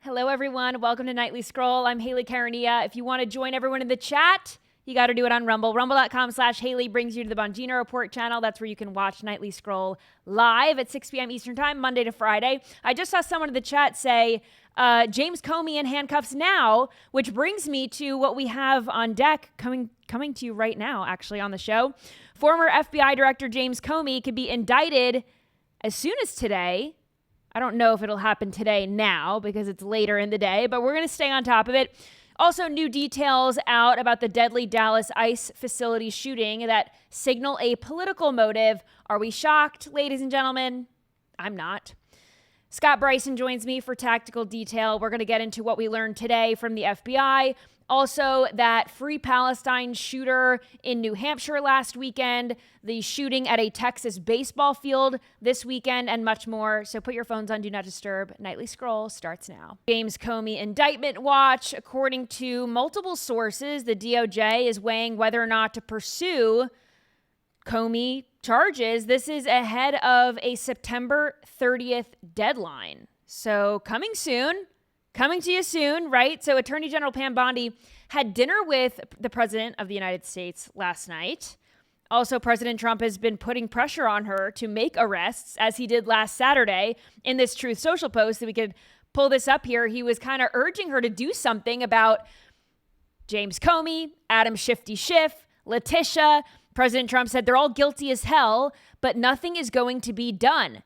Hello, everyone. Welcome to Nightly Scroll. I'm Hayley Caronia. If you want to join everyone in the chat, you got to do it on Rumble. Rumble.com/Hayley brings you to the Bongino Report channel. That's where you can watch Nightly Scroll live at 6 p.m. Eastern Time, Monday to Friday. I just saw someone in the chat say, James Comey in handcuffs now, which brings me to what we have on deck coming to you right now, actually, on the show. Former FBI Director James Comey could be indicted as soon as today. I don't know if it'll happen today now because it's later in the day, but we're going to stay on top of it. Also, new details out about the deadly Dallas ICE facility shooting that signal a political motive. Are we shocked, ladies and gentlemen? I'm not. Scott Bryson joins me for tactical detail. We're going to get into what we learned today from the FBI. Also, that Free Palestine shooter in New Hampshire last weekend, the shooting at a Texas baseball field this weekend, and much more. So put your phones on Do Not Disturb. Nightly Scroll starts now. James Comey indictment watch. According to multiple sources, the DOJ is weighing whether or not to pursue Comey charges. This is ahead of a September 30th deadline. So coming soon. Coming to you soon, right? So Attorney General Pam Bondi had dinner with the President of the United States last night. Also, President Trump has been putting pressure on her to make arrests, as he did last Saturday in this Truth Social post that we could pull this up here. He was kind of urging her to do something about James Comey, Adam Shifty Schiff, Letitia. President Trump said they're all guilty as hell, but nothing is going to be done.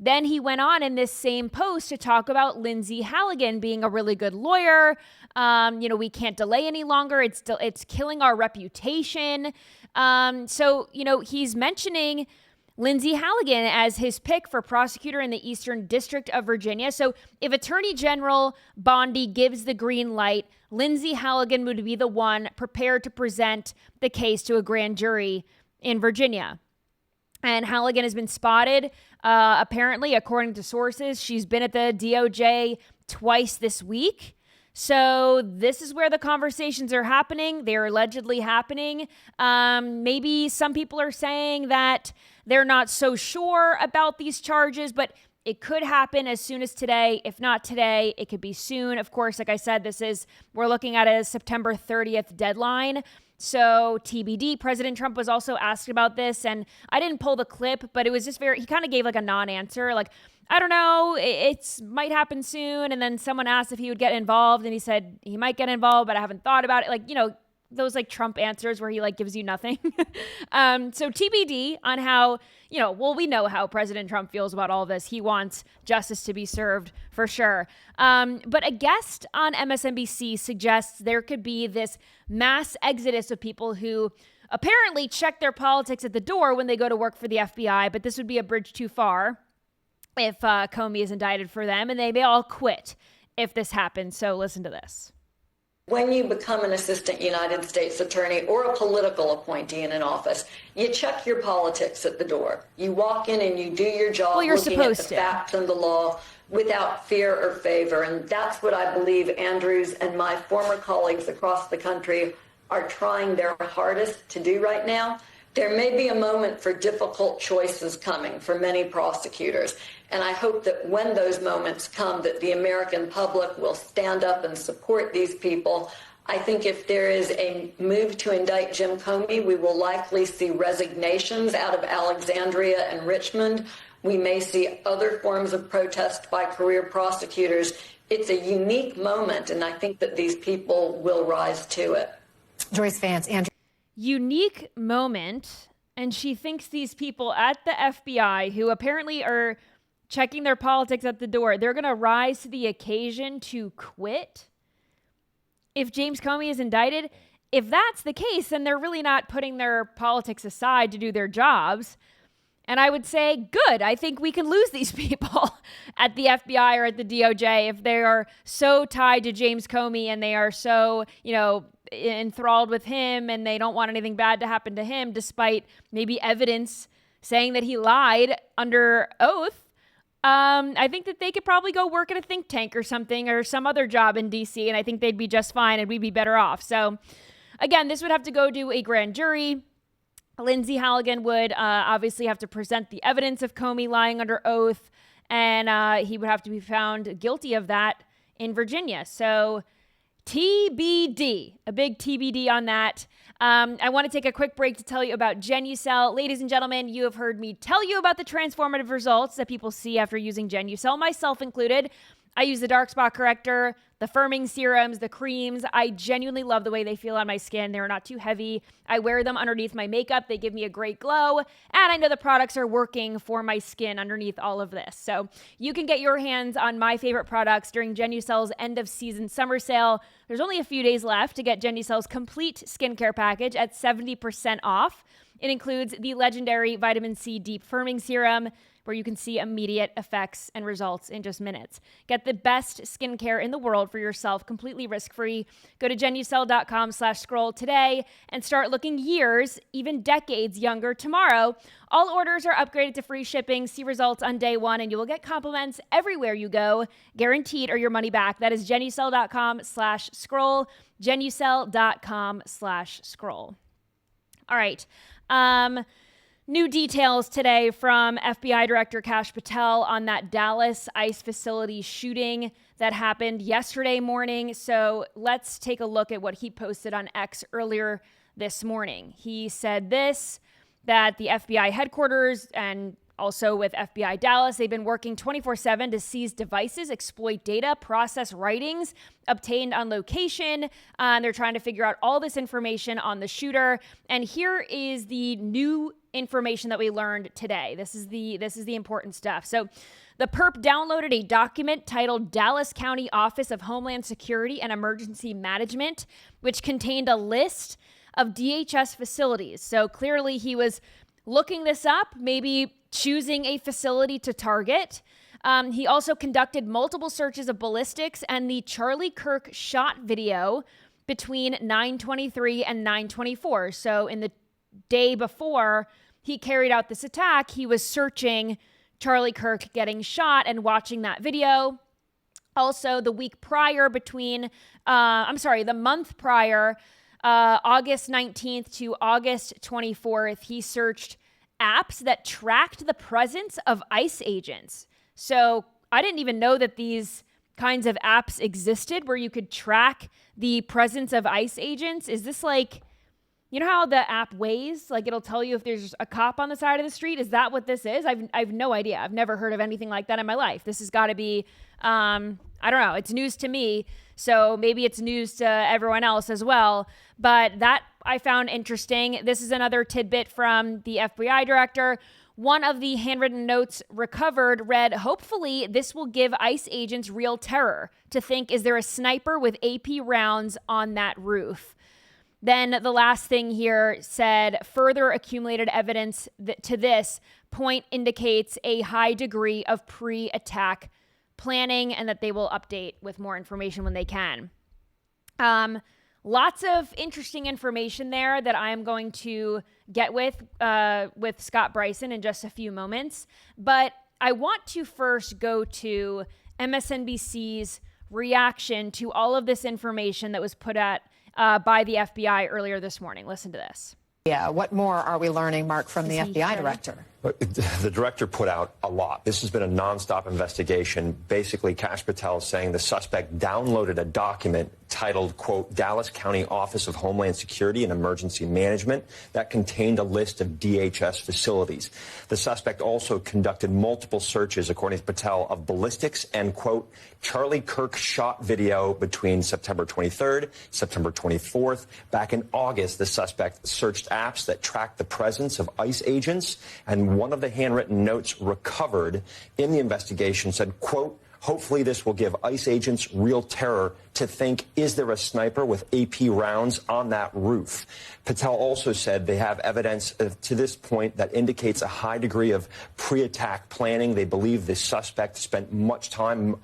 Then he went on in this same post to talk about Lindsay Halligan being a really good lawyer. We can't delay any longer. It's killing our reputation. So he's mentioning Lindsay Halligan as his pick for prosecutor in the Eastern District of Virginia. So if Attorney General Bondi gives the green light, Lindsay Halligan would be the one prepared to present the case to a grand jury in Virginia. And Halligan has been spotted, apparently, according to sources. She's been at the DOJ twice this week. So this is where the conversations are happening. They're allegedly happening. Maybe some people are saying that they're not so sure about these charges, but it could happen as soon as today. If not today, it could be soon. Of course, like I said, we're looking at a September 30th deadline. So TBD. President Trump was also asked about this, and I didn't pull the clip, but it was just he kind of gave like a non-answer. Like, I don't know, it might happen soon. And then someone asked if he would get involved, and he said he might get involved, but I haven't thought about it. Those like Trump answers where he like gives you nothing. So TBD on how, we know how President Trump feels about all this. He wants justice to be served for sure. But a guest on MSNBC suggests there could be this mass exodus of people who apparently check their politics at the door when they go to work for the FBI. But this would be a bridge too far if Comey is indicted for them, and they may all quit if this happens. So listen to this. When you become an assistant United States attorney or a political appointee in an office, you check your politics at the door. You walk in and you do your job looking at the facts and the law without fear or favor. And that's what I believe Andrews and my former colleagues across the country are trying their hardest to do right now. There may be a moment for difficult choices coming for many prosecutors. And I hope that when those moments come, that the American public will stand up and support these people. I think if there is a move to indict Jim Comey, we will likely see resignations out of Alexandria and Richmond. We may see other forms of protest by career prosecutors. It's a unique moment, and I think that these people will rise to it. Joyce Vance, Andrew. Unique moment, and she thinks these people at the FBI, who apparently are checking their politics at the door, they're going to rise to the occasion to quit if James Comey is indicted. If that's the case, then they're really not putting their politics aside to do their jobs. And I would say, good. I think we can lose these people at the FBI or at the DOJ if they are so tied to James Comey and they are so, enthralled with him and they don't want anything bad to happen to him, despite maybe evidence saying that he lied under oath. I think that they could probably go work at a think tank or something or some other job in DC, and I think they'd be just fine and we'd be better off. So again, this would have to go to a grand jury. Lindsay Halligan would obviously have to present the evidence of Comey lying under oath, and he would have to be found guilty of that in Virginia. So TBD, a big TBD on that. I want to take a quick break to tell you about Genucel. Ladies and gentlemen, you have heard me tell you about the transformative results that people see after using Genucel, myself included. I use the dark spot corrector, the firming serums, the creams. I genuinely love the way they feel on my skin. They're not too heavy. I wear them underneath my makeup. They give me a great glow. And I know the products are working for my skin underneath all of this. So you can get your hands on my favorite products during Genucel's end of season summer sale. There's only a few days left to get Genucel's complete skincare package at 70% off. It includes the legendary vitamin C deep firming serum, where you can see immediate effects and results in just minutes. Get the best skincare in the world for yourself, completely risk-free. Go to Genucel.com/scroll today and start looking years, even decades younger tomorrow. All orders are upgraded to free shipping. See results on day one, and you will get compliments everywhere you go, guaranteed, or your money back. That is Genucel.com/scroll, Genucel.com/scroll. All right. New details today from FBI Director Kash Patel on that Dallas ICE facility shooting that happened yesterday morning. So let's take a look at what he posted on X earlier this morning. He said that the FBI headquarters and also with FBI Dallas, they've been working 24/7 to seize devices, exploit data, process writings obtained on location. They're trying to figure out all this information on the shooter. And here is the new information that we learned today. This is the important stuff. So the perp downloaded a document titled Dallas County Office of Homeland Security and Emergency Management, which contained a list of DHS facilities. So clearly he was looking this up, maybe choosing a facility to target. He also conducted multiple searches of ballistics and the Charlie Kirk shot video between 9/23 and 9/24. So in the day before he carried out this attack, he was searching Charlie Kirk getting shot and watching that video. Also, the week prior the month prior, August 19th to August 24th, he searched apps that tracked the presence of ICE agents. So I didn't even know that these kinds of apps existed where you could track the presence of ICE agents. Is this like, you know how the app Waze, like it'll tell you if there's a cop on the side of the street? Is that what this is? I've no idea. I've never heard of anything like that in my life. This has got to be, I don't know. It's news to me. So maybe it's news to everyone else as well. But that I found interesting. This is another tidbit from the FBI director. One of the handwritten notes recovered read, "Hopefully this will give ICE agents real terror to think, is there a sniper with AP rounds on that roof?" Then the last thing here said, "Further accumulated evidence to this point indicates a high degree of pre-attack planning," and that they will update with more information when they can. Lots of interesting information there that I am going to get with Scott Bryson in just a few moments. But I want to first go to MSNBC's reaction to all of this information that was put out by the FBI earlier this morning. Listen to this. Yeah, what more are we learning, Mark, from the FBI director? The director put out a lot. This has been a nonstop investigation. Basically, Kash Patel is saying the suspect downloaded a document titled, quote, Dallas County Office of Homeland Security and Emergency Management that contained a list of DHS facilities. The suspect also conducted multiple searches, according to Patel, of ballistics and, quote, Charlie Kirk shot video between September 23rd, September 24th. Back in August, the suspect searched apps that tracked the presence of ICE agents, and one of the handwritten notes recovered in the investigation said, quote, hopefully this will give ICE agents real terror to think, is there a sniper with AP rounds on that roof? Patel also said they have evidence to this point that indicates a high degree of pre-attack planning. They believe the suspect spent much time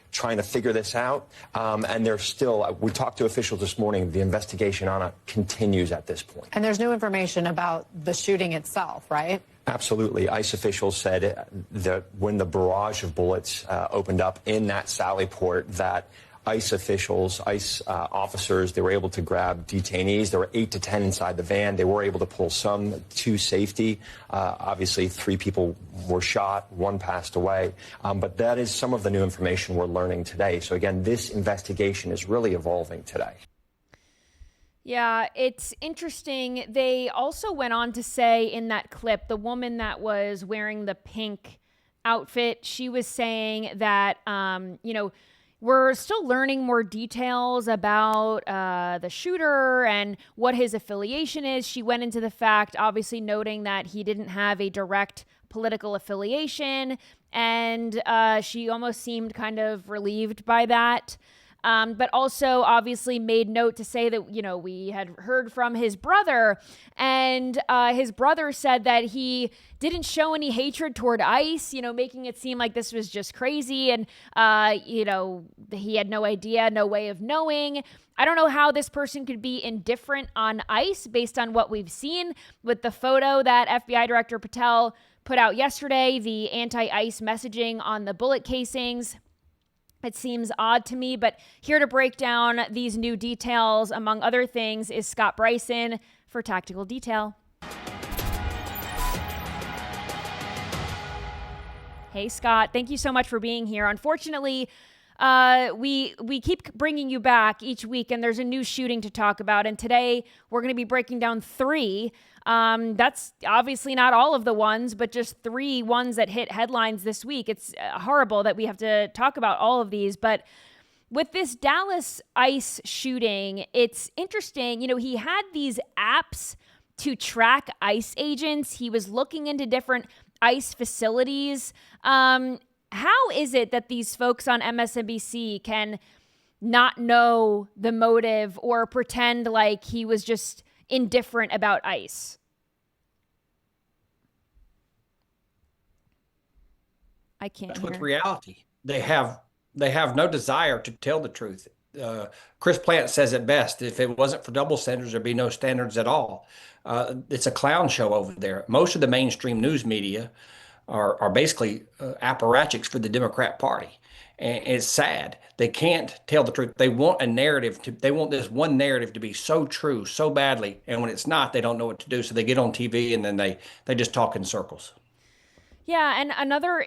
trying to figure this out. And there's still, we talked to officials this morning, the investigation on it continues at this point. And there's new information about the shooting itself, right? Absolutely. ICE officials said that when the barrage of bullets opened up in that Sally port, that ICE officials, ICE officers. They were able to grab detainees. There were 8 to 10 inside the van. They were able to pull some to safety. Obviously, 3 people were shot, 1 passed away. But that is some of the new information we're learning today. So again, this investigation is really evolving today. Yeah, it's interesting. They also went on to say in that clip, the woman that was wearing the pink outfit, she was saying that, we're still learning more details about the shooter and what his affiliation is. She went into the fact, obviously noting that he didn't have a direct political affiliation, and she almost seemed kind of relieved by that. But also obviously made note to say that, we had heard from his brother, and his brother said that he didn't show any hatred toward ICE, making it seem like this was just crazy. And, he had no idea, no way of knowing. I don't know how this person could be indifferent on ICE based on what we've seen with the photo that FBI Director Patel put out yesterday, the anti-ICE messaging on the bullet casings. It seems odd to me, but here to break down these new details, among other things, is Scott Bryson for Tactical Detail. Hey, Scott, thank you so much for being here. Unfortunately, we keep bringing you back each week, and there's a new shooting to talk about. And today we're going to be breaking down 3. That's obviously not all of the ones, but just 3 ones that hit headlines this week. It's horrible that we have to talk about all of these, but with this Dallas ICE shooting, it's interesting. He had these apps to track ICE agents. He was looking into different ICE facilities. How is it that these folks on MSNBC can not know the motive or pretend like he was just indifferent about ICE? I can't That's hear. with reality. They have no desire to tell the truth. Chris Plant says it best: if it wasn't for double standards, there'd be no standards at all. It's a clown show over there. Most of the mainstream news media are basically apparatchiks for the Democrat Party. And it's sad. They can't tell the truth. They want a narrative they want this one narrative to be so true, so badly. And when it's not, they don't know what to do. So they get on TV and then they just talk in circles. Yeah. And another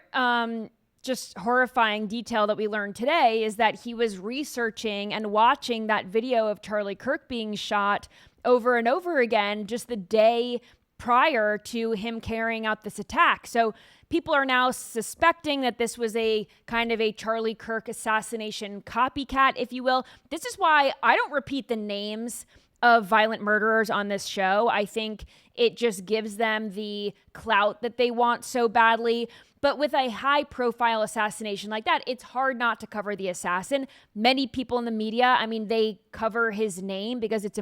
just horrifying detail that we learned today is that he was researching and watching that video of Charlie Kirk being shot over and over again just the day prior to him carrying out this attack. So people are now suspecting that this was a kind of a Charlie Kirk assassination copycat, if you will. This is why I don't repeat the names of violent murderers on this show. I think it just gives them the clout that they want so badly. But with a high-profile assassination like that, it's hard not to cover the assassin. Many people in the media, they cover his name because it's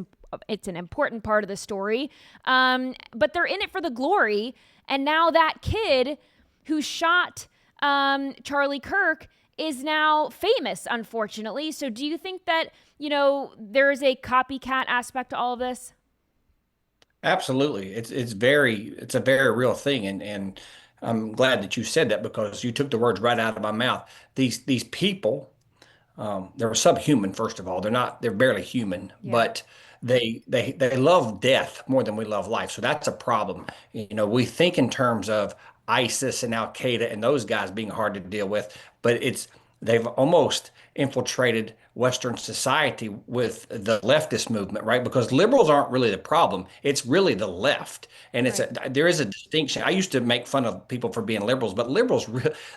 an important part of the story. But they're in it for the glory. And now that kid who shot Charlie Kirk is now famous, unfortunately. So do you think that, there is a copycat aspect to all of this? Absolutely. It's a very real thing. And I'm glad that you said that, because you took the words right out of my mouth. These people, they're subhuman, first of all. They're barely human, yeah. But they love death more than we love life. So that's a problem. We think in terms of ISIS and Al Qaeda and those guys being hard to deal with, but they've almost infiltrated Western society with the leftist movement, right? Because liberals aren't really the problem. It's really the left. And there is a distinction. I used to make fun of people for being liberals, but liberals,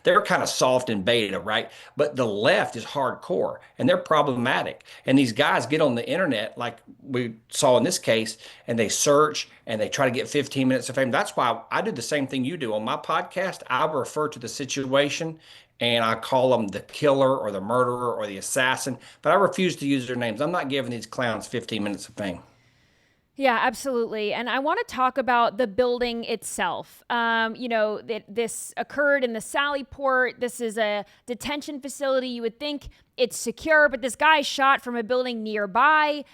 they're kind of soft and beta, right? But the left is hardcore and they're problematic. And these guys get on the internet, like we saw in this case, and they search and they try to get 15 minutes of fame. That's why I do the same thing you do. On my podcast, I refer to the situation and I call them the killer or the murderer or the assassin, but I refuse to use their names. I'm not giving these clowns 15 minutes of fame. Yeah, absolutely. And I want to talk about the building itself. This occurred in the Sallyport. This is a detention facility. You would think it's secure, but this guy shot from a building nearby.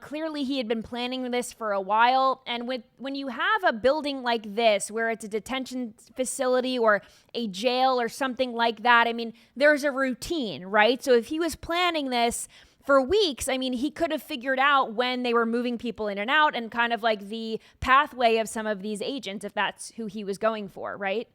Clearly, he had been planning this for a while. And when you have a building like this, where it's a detention facility or a jail or something like that, I mean, there's a routine, right? So if he was planning this for weeks, I mean, he could have figured out when they were moving people in and out and kind of like the pathway of some of these agents, if that's who he was going for, right?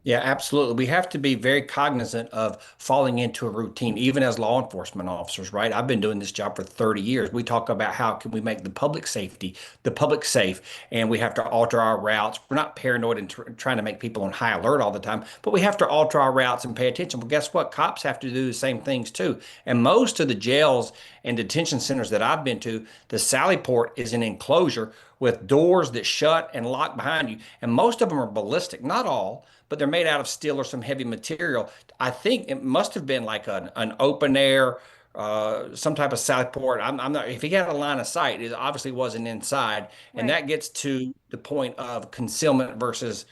Yeah, absolutely. We have to be very cognizant of falling into a routine, even as law enforcement officers, right? I've been doing this job for 30 years. We talk about how can we make the public safe, and we have to alter our routes. We're not paranoid and trying to make people on high alert all the time, but we have to alter our routes and pay attention. Well, guess what? Cops have to do the same things too. And most of the jails and detention centers that I've been to, the Sallyport is an enclosure with doors that shut and lock behind you. And most of them are ballistic, not all, but they're made out of steel or some heavy material. I think it must have been like an open air, some type of Sallyport. I'm not, if he had a line of sight, it obviously wasn't inside. And Right. that gets to the point of concealment versus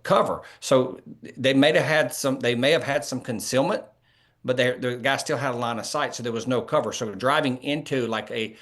cover. So they may have had some concealment, but the guy still had a line of sight, so there was no cover. So driving into like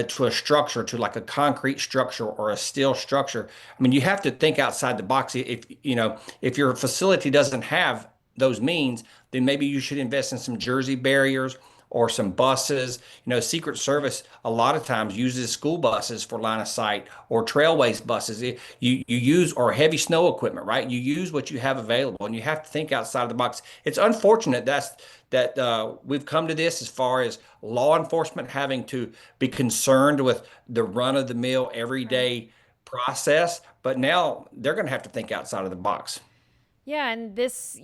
to a structure, to like a concrete structure or a steel structure, I mean, you have to think outside the box. If your facility doesn't have those means, then maybe you should invest in some Jersey barriers or some buses. Secret Service a lot of times uses school buses for line of sight or trailways buses. You use or heavy snow equipment, right? You use what you have available, and you have to think outside of the box. It's unfortunate that we've come to this as far as law enforcement having to be concerned with the run-of-the-mill Right. everyday process, but now they're going to have to think outside of the box. Yeah, and this,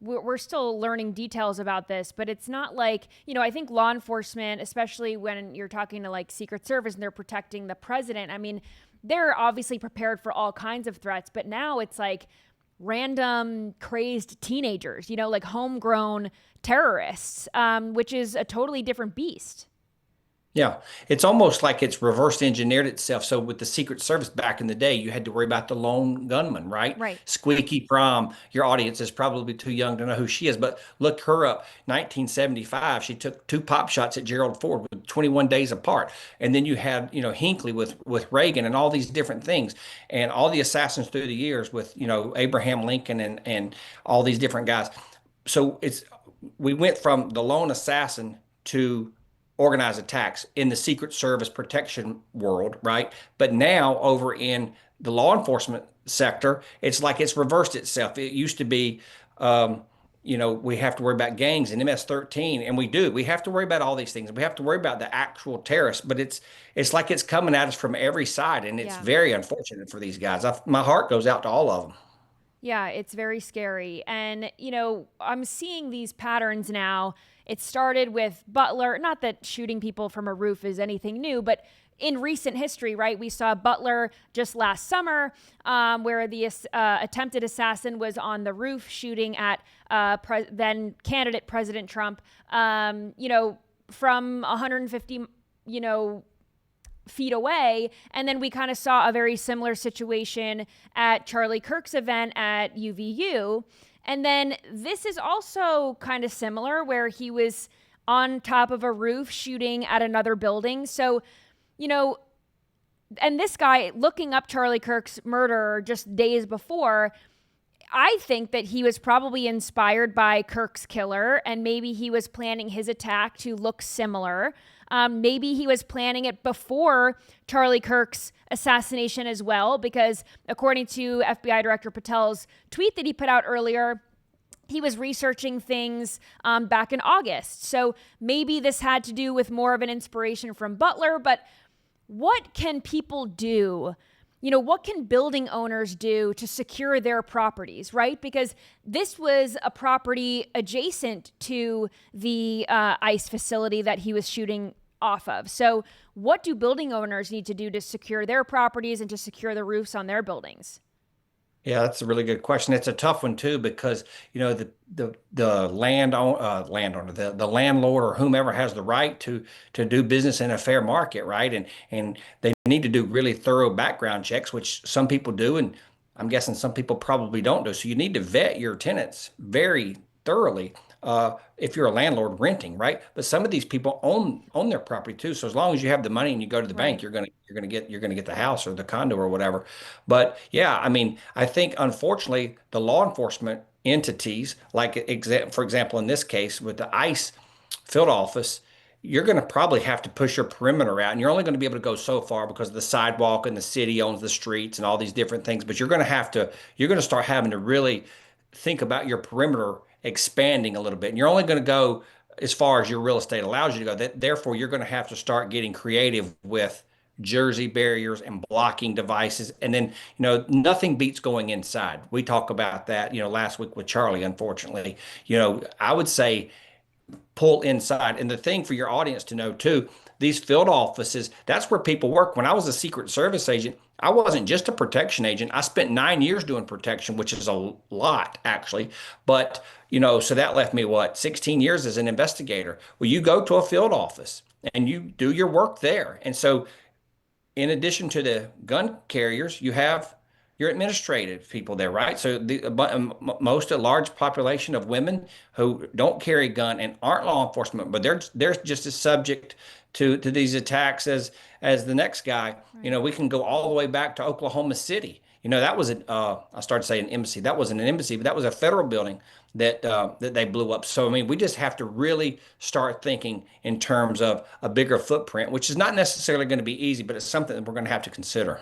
we're still learning details about this, but it's not like, I think law enforcement, especially when you're talking to like Secret Service and they're protecting the president, I mean, they're obviously prepared for all kinds of threats, but now it's like random crazed teenagers, like homegrown terrorists, which is a totally different beast. Yeah, it's almost like it's reverse engineered itself. So with the Secret Service back in the day, you had to worry about the lone gunman, right? Right. Squeaky Prom. Your audience is probably too young to know who she is, but look her up. 1975, she took two pop shots at Gerald Ford with 21 days apart. And then you had, Hinckley with Reagan and all these different things, and all the assassins through the years with, Abraham Lincoln and all these different guys. So we went from the lone assassin to organized attacks in the Secret Service protection world, right? But now over in the law enforcement sector, it's like it's reversed itself. It used to be, we have to worry about gangs and MS-13, and we do. We have to worry about all these things. We have to worry about the actual terrorists, but it's like it's coming at us from every side, and it's Yeah. very unfortunate for these guys. My heart goes out to all of them. Yeah, it's very scary. And, I'm seeing these patterns now. It started with Butler, not that shooting people from a roof is anything new, but in recent history, right? We saw Butler just last summer, where the attempted assassin was on the roof shooting at then candidate President Trump, from 150, feet away. And then we kind of saw a very similar situation at Charlie Kirk's event at UVU. And then this is also kind of similar, where he was on top of a roof shooting at another building. So, and this guy, looking up Charlie Kirk's murder just days before, I think that he was probably inspired by Kirk's killer, and maybe he was planning his attack to look similar. Maybe he was planning it before Charlie Kirk's assassination as well, because according to FBI Director Patel's tweet that he put out earlier, he was researching things back in August. So maybe this had to do with more of an inspiration from Butler. But what can people do? What can building owners do to secure their properties, right? Because this was a property adjacent to the ICE facility that he was shooting off of. So what do building owners need to do to secure their properties and to secure the roofs on their buildings? Yeah, that's a really good question. It's a tough one too because the landowner, the landlord or whomever has the right to do business in a fair market, right? And they need to do really thorough background checks, which some people do, and I'm guessing some people probably don't do. So you need to vet your tenants very thoroughly. If you're a landlord renting, right? But some of these people own their property too. So as long as you have the money and you go to the bank, Right. you're gonna get the house or the condo or whatever. But yeah, I mean, I think unfortunately the law enforcement entities, like for example, in this case with the ICE field office, you're going to probably have to push your perimeter out, and you're only going to be able to go so far because the sidewalk and the city owns the streets and all these different things. But you're going to start having to really think about your perimeter expanding a little bit, and you're only going to go as far as your real estate allows you to go. Therefore, you're going to have to start getting creative with jersey barriers and blocking devices. And then, nothing beats going inside. We talk about that, last week with Charlie, unfortunately. I would say pull inside. And the thing for your audience to know too, these field offices, that's where people work. When I was a Secret Service agent, I wasn't just a protection agent. I spent 9 years doing protection, which is a lot actually. But, so that left me 16 years as an investigator. Well, you go to a field office and you do your work there. And so in addition to the gun carriers, you have your administrative people there, right? So most a large population of women who don't carry a gun and aren't law enforcement, but they're just as subject to these attacks as the next guy. Right. We can go all the way back to Oklahoma City. That was I started saying embassy. That wasn't an embassy, but that was a federal building that they blew up. So I mean, we just have to really start thinking in terms of a bigger footprint, which is not necessarily going to be easy, but it's something that we're going to have to consider.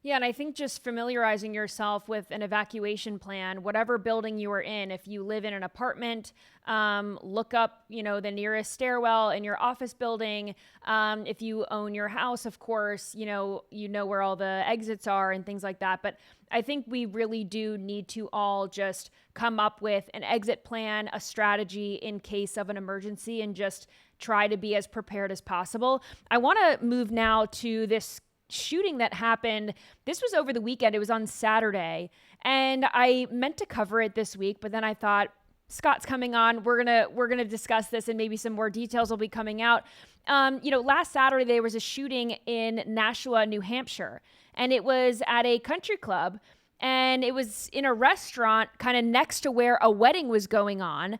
Yeah, and I think just familiarizing yourself with an evacuation plan, whatever building you are in, if you live in an apartment, look up, the nearest stairwell in your office building. If you own your house, of course, you know where all the exits are and things like that. But I think we really do need to all just come up with an exit plan, a strategy in case of an emergency, and just try to be as prepared as possible. I want to move now to this shooting that happened. This was over the weekend. It was on Saturday, and I meant to cover it this week, but then I thought, Scott's coming on. We're gonna discuss this, and maybe some more details will be coming out. Last Saturday there was a shooting in Nashua, New Hampshire, and it was at a country club, and it was in a restaurant kind of next to where a wedding was going on,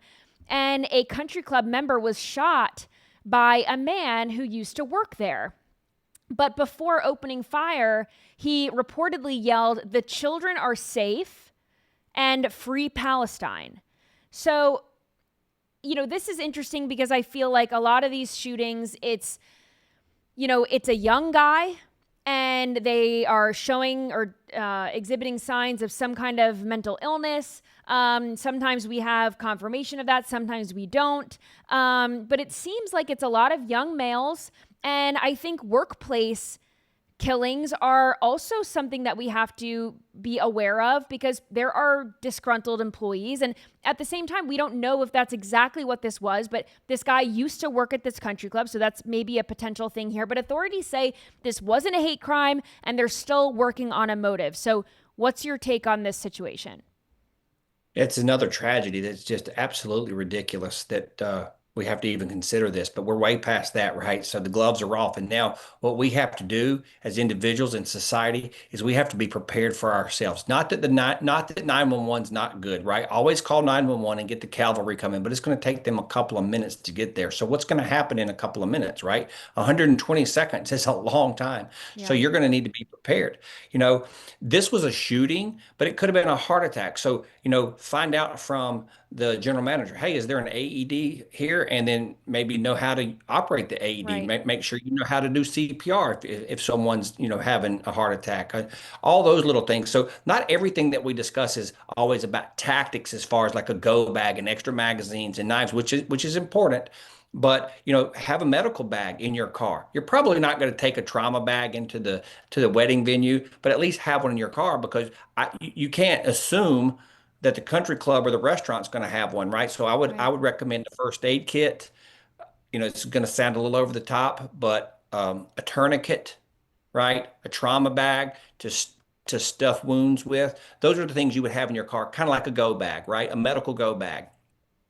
and a country club member was shot by a man who used to work there. But before opening fire, he reportedly yelled, "The children are safe and free Palestine." So, this is interesting because I feel like a lot of these shootings, it's a young guy and they are showing or exhibiting signs of some kind of mental illness. Sometimes we have confirmation of that. Sometimes we don't. But it seems like it's a lot of young males. And I think workplace killings are also something that we have to be aware of because there are disgruntled employees. And at the same time, we don't know if that's exactly what this was, but this guy used to work at this country club. So that's maybe a potential thing here. But authorities say this wasn't a hate crime and they're still working on a motive. So what's your take on this situation? It's another tragedy that's just absolutely ridiculous that we have to even consider this, but we're way past that, right? So the gloves are off. And now what we have to do as individuals in society is we have to be prepared for ourselves. Not that 911 is not good, right? Always call 911 and get the cavalry coming, but it's going to take them a couple of minutes to get there. So what's going to happen in a couple of minutes, right? 120 seconds is a long time. Yeah. So you're going to need to be prepared. This was a shooting, but it could have been a heart attack. So, find out from the general manager, hey, is there an AED here? And then maybe know how to operate the AED. Right. Make sure you know how to do CPR if someone's, having a heart attack. All those little things. So not everything that we discuss is always about tactics as far as like a go bag and extra magazines and knives, which is important. But have a medical bag in your car. You're probably not going to take a trauma bag into the wedding venue, but at least have one in your car because you can't assume that the country club or the restaurant's going to have one, right? So I would recommend a first aid kit. It's going to sound a little over the top, but a tourniquet, right? A trauma bag, just to stuff wounds with. Those are the things you would have in your car, kind of like a go bag, right? A medical go bag.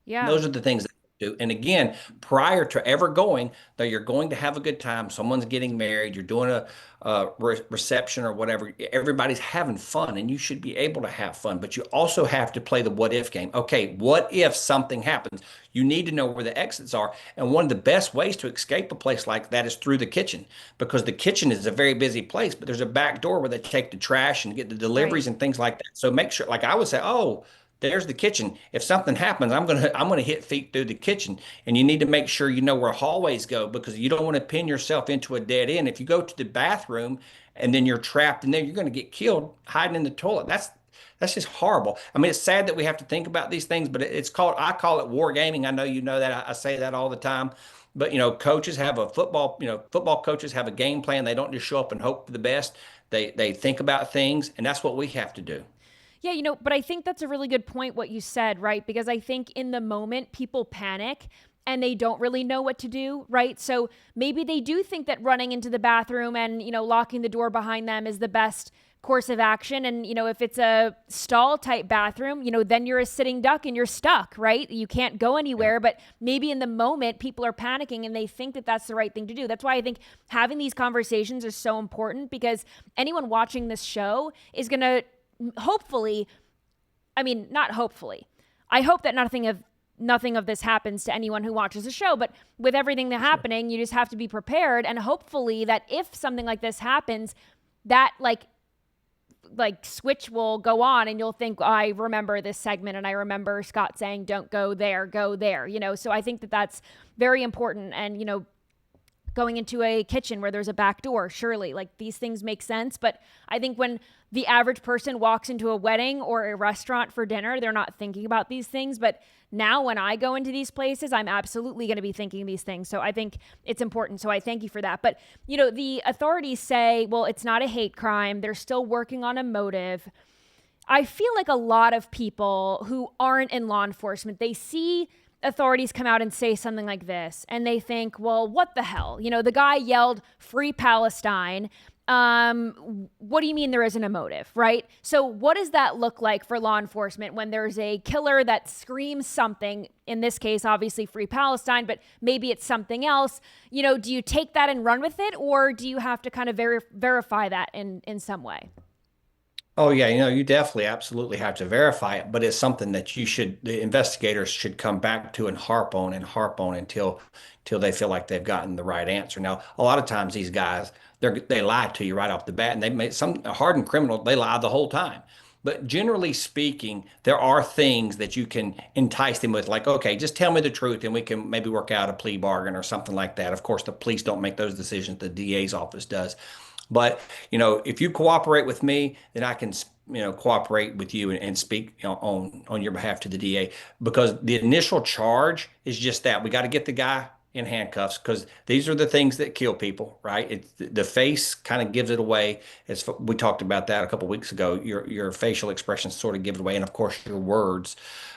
Yeah. Those are the things that you do. And again, prior to ever going, though, you're going to have a good time. Someone's getting married. You're doing a reception or whatever. Everybody's having fun, and you should be able to have fun. But you also have to play the what if game. Okay, what if something happens? You need to know where the exits are. And one of the best ways to escape a place like that is through the kitchen, because the kitchen is a very busy place, but there's a back door where they take the trash and get the deliveries and things like that. So make sure, like I would say, oh, there's the kitchen. If something happens, I'm gonna hit feet through the kitchen. And you need to make sure you know where hallways go, because you don't want to pin yourself into a dead end. If you go to the bathroom and then you're trapped in there, you're going to get killed hiding in the toilet. That's just horrible. I mean, it's sad that we have to think about these things, but I call it war gaming. I know you know that. I say that all the time. But coaches have football coaches have a game plan. They don't just show up and hope for the best. They think about things, and that's what we have to do. Yeah, but I think that's a really good point, what you said, right? Because I think in the moment, people panic and they don't really know what to do, right? So maybe they do think that running into the bathroom and, locking the door behind them is the best course of action. And, if it's a stall type bathroom, then you're a sitting duck and you're stuck, right? You can't go anywhere. But maybe in the moment, people are panicking and they think that that's the right thing to do. That's why I think having these conversations is so important, because anyone watching this show is going to hopefully, not hopefully, I hope that nothing of this happens to anyone who watches the show, but with everything that's happening, you just have to be prepared. And hopefully that if something like this happens, that like switch will go on and you'll think, I remember this segment and I remember Scott saying, don't go there, go there, so I think that that's very important. And, going into a kitchen where there's a back door, surely, like, these things make sense. But I think when the average person walks into a wedding or a restaurant for dinner, they're not thinking about these things. But now when I go into these places, I'm absolutely going to be thinking these things. So I think it's important. So I thank you for that. But, the authorities say, well, it's not a hate crime. They're still working on a motive. I feel like a lot of people who aren't in law enforcement, they see authorities come out and say something like this, and they think, well, what the hell? The guy yelled "Free Palestine." What do you mean there isn't a motive, right? So what does that look like for law enforcement when there's a killer that screams something, in this case, obviously Free Palestine, but maybe it's something else? Do you take that and run with it, or do you have to kind of verify that in some way? Oh yeah, you definitely absolutely have to verify it, but it's something that the investigators should come back to and harp on until they feel like they've gotten the right answer. Now, a lot of times these guys, they lie to you right off the bat, and they make some hardened criminal, they lie the whole time. But generally speaking, there are things that you can entice them with, like, okay, just tell me the truth and we can maybe work out a plea bargain or something like that. Of course, the police don't make those decisions, the DA's office does. But, if you cooperate with me, then I can, cooperate with you and speak on your behalf to the DA, because the initial charge is just that. We got to get the guy in handcuffs, because these are the things that kill people, right? The face kind of gives it away. We talked about that a couple of weeks ago. Your facial expressions sort of give it away, and of course your words.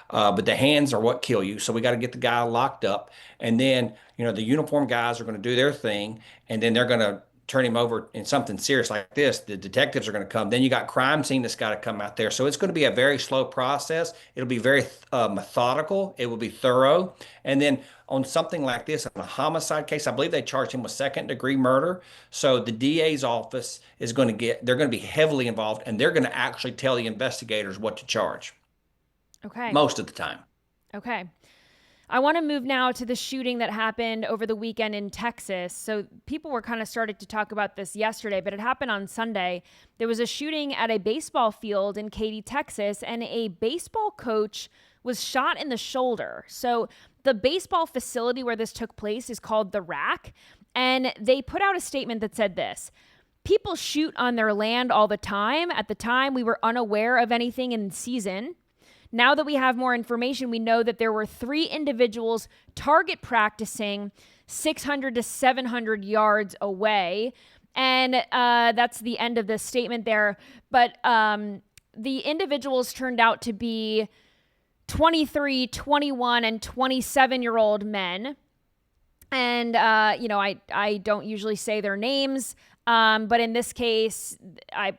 But the hands are what kill you. So we got to get the guy locked up, and then the uniformed guys are going to do their thing, and then they're going to turn him over in something serious like this. The detectives are going to come. Then you got crime scene that's got to come out there. So it's going to be a very slow process. It'll be very methodical. It will be thorough. And then on something like this, on a homicide case, I believe they charged him with second-degree murder. So the DA's office they're going to be heavily involved, and they're going to actually tell the investigators what to charge. Okay. Most of the time. Okay. I want to move now to the shooting that happened over the weekend in Texas. So people were kind of started to talk about this yesterday, but it happened on Sunday. There was a shooting at a baseball field in Katy, Texas, and a baseball coach was shot in the shoulder. So the baseball facility where this took place is called The Rack, and they put out a statement that said this: people shoot on their land all the time. At the time, we were unaware of anything in season. Now that we have more information, we know that there were 3 individuals target practicing 600 to 700 yards away. And that's the end of this statement there. But the individuals turned out to be 23, 21, and 27-year-old men. And, I don't usually say their names. But in this case, I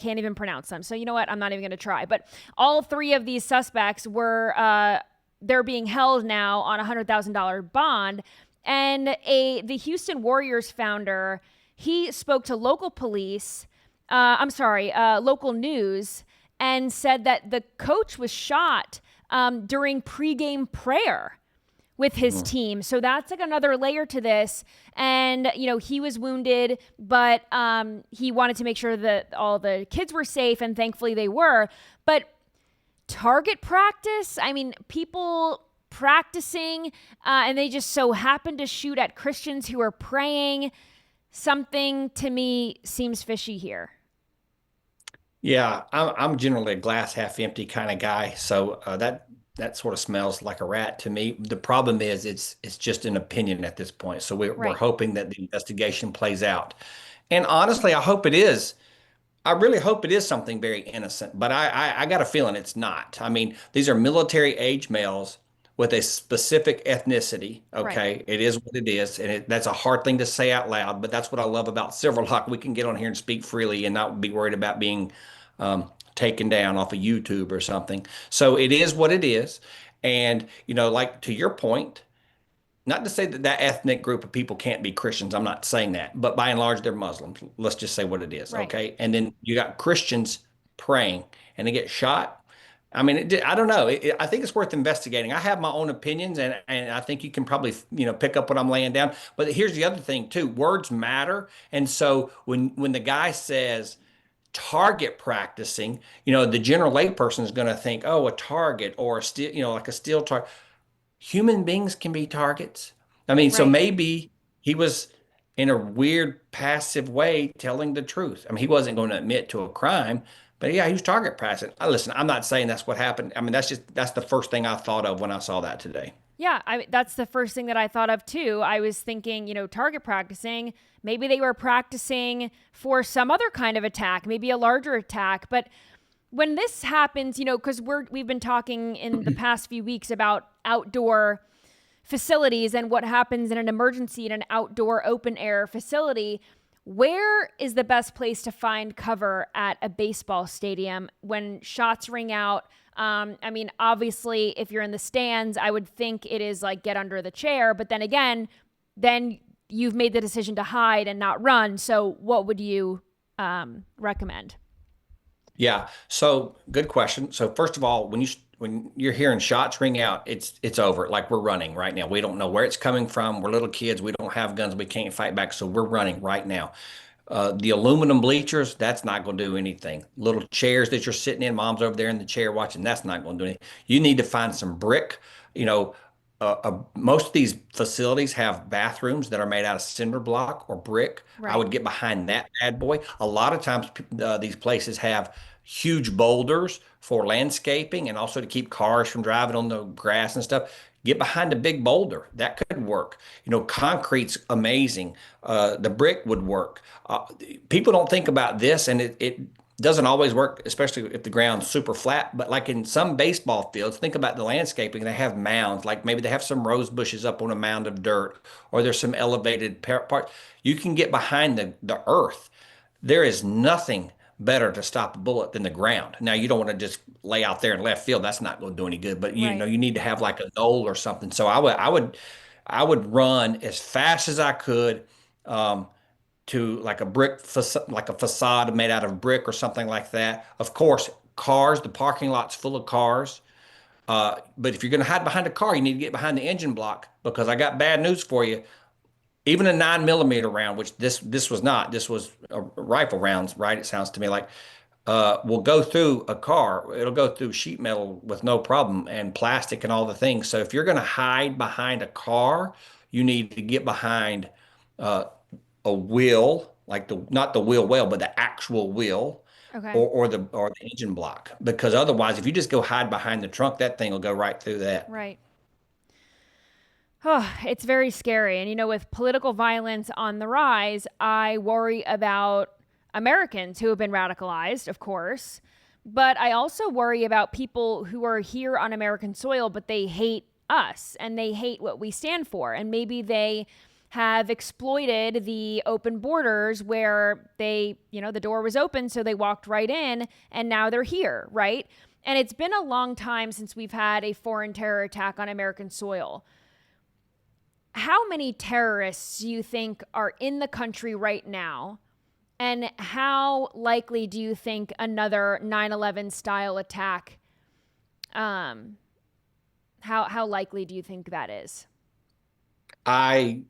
can't even pronounce them. So you know what? I'm not even going to try. But all three of these suspects were, they're being held now on a $100,000 bond. And the Houston Warriors founder, he spoke to local police, local news, and said that the coach was shot during pregame prayer with his team. So that's like another layer to this. And, he was wounded, but he wanted to make sure that all the kids were safe, and thankfully they were. But target practice, I mean, people practicing and they just so happen to shoot at Christians who are praying. Something to me seems fishy here. Yeah, I'm generally a glass half empty kind of guy, so that sort of smells like a rat to me. The problem is it's just an opinion at this point. So we're hoping that the investigation plays out, and honestly, I hope it is. I really hope it is something very innocent, but I got a feeling it's not. I mean, these are military age males with a specific ethnicity. Okay, right. It is what it is, and that's a hard thing to say out loud, but that's what I love about Silverloch. We can get on here and speak freely and not be worried about being taken down off of YouTube or something. So it is what it is, and like to your point, not to say that ethnic group of people can't be Christians. I'm not saying that, but by and large, they're Muslims. Let's just say what it is, right. Okay? And then you got Christians praying, and they get shot. I mean, I don't know. I think it's worth investigating. I have my own opinions, and I think you can probably pick up what I'm laying down. But here's the other thing too: words matter. And so when the guy says target practicing, the general layperson is going to think, oh, a target or a steel, like a steel target. Human beings can be targets. I mean, so maybe he was in a weird passive way telling the truth. I mean, he wasn't going to admit to a crime, but yeah, he was target practicing. Listen, I'm not saying that's what happened. I mean, that's the first thing I thought of when I saw that today. Yeah, that's the first thing that I thought of too. I was thinking, target practicing. Maybe they were practicing for some other kind of attack, maybe a larger attack. But when this happens, because we've been talking in the past few weeks about outdoor facilities and what happens in an emergency in an outdoor open air facility. Where is the best place to find cover at a baseball stadium when shots ring out? I mean, obviously, if you're in the stands, I would think it is like get under the chair. But then again, then you've made the decision to hide and not run. So what would you recommend? Yeah. So good question. So first of all, when you're hearing shots ring out, it's over. Like we're running right now. We don't know where it's coming from. We're little kids. We don't have guns. We can't fight back. So we're running right now. The aluminum bleachers, that's not going to do anything. Little chairs that you're sitting in, mom's over there in the chair watching, that's not going to do anything. You need to find some brick. Most of these facilities have bathrooms that are made out of cinder block or brick. Right. I would get behind that bad boy. A lot of times these places have huge boulders for landscaping and also to keep cars from driving on the grass and stuff. Get behind a big boulder. That could work. Concrete's amazing. The brick would work. People don't think about this, and it doesn't always work, especially if the ground's super flat. But like in some baseball fields, think about the landscaping. They have mounds, like maybe they have some rose bushes up on a mound of dirt, or there's some elevated part. You can get behind the earth. There is nothing better to stop a bullet than the ground. Now, you don't want to just lay out there in left field. That's not going to do any good. But you need to have like a knoll or something. So I would run as fast as I could to like a brick, like a facade made out of brick or something like that. Of course, cars. The parking lot's full of cars. But if you're going to hide behind a car, you need to get behind the engine block, because I got bad news for you. Even a 9mm round, which this was not, this was rifle rounds, right? It sounds to me like will go through a car. It'll go through sheet metal with no problem, and plastic and all the things. So if you're going to hide behind a car, you need to get behind a wheel, like not the wheel well, but the actual wheel, okay, or the engine block. Because otherwise, if you just go hide behind the trunk, that thing will go right through that. Right. Oh, it's very scary. And, with political violence on the rise, I worry about Americans who have been radicalized, of course. But I also worry about people who are here on American soil, but they hate us and they hate what we stand for. And maybe they have exploited the open borders where they, the door was open, so they walked right in, and now they're here, right? And it's been a long time since we've had a foreign terror attack on American soil. How many terrorists do you think are in the country right now? And how likely do you think another 9/11 style attack, how likely do you think that is? I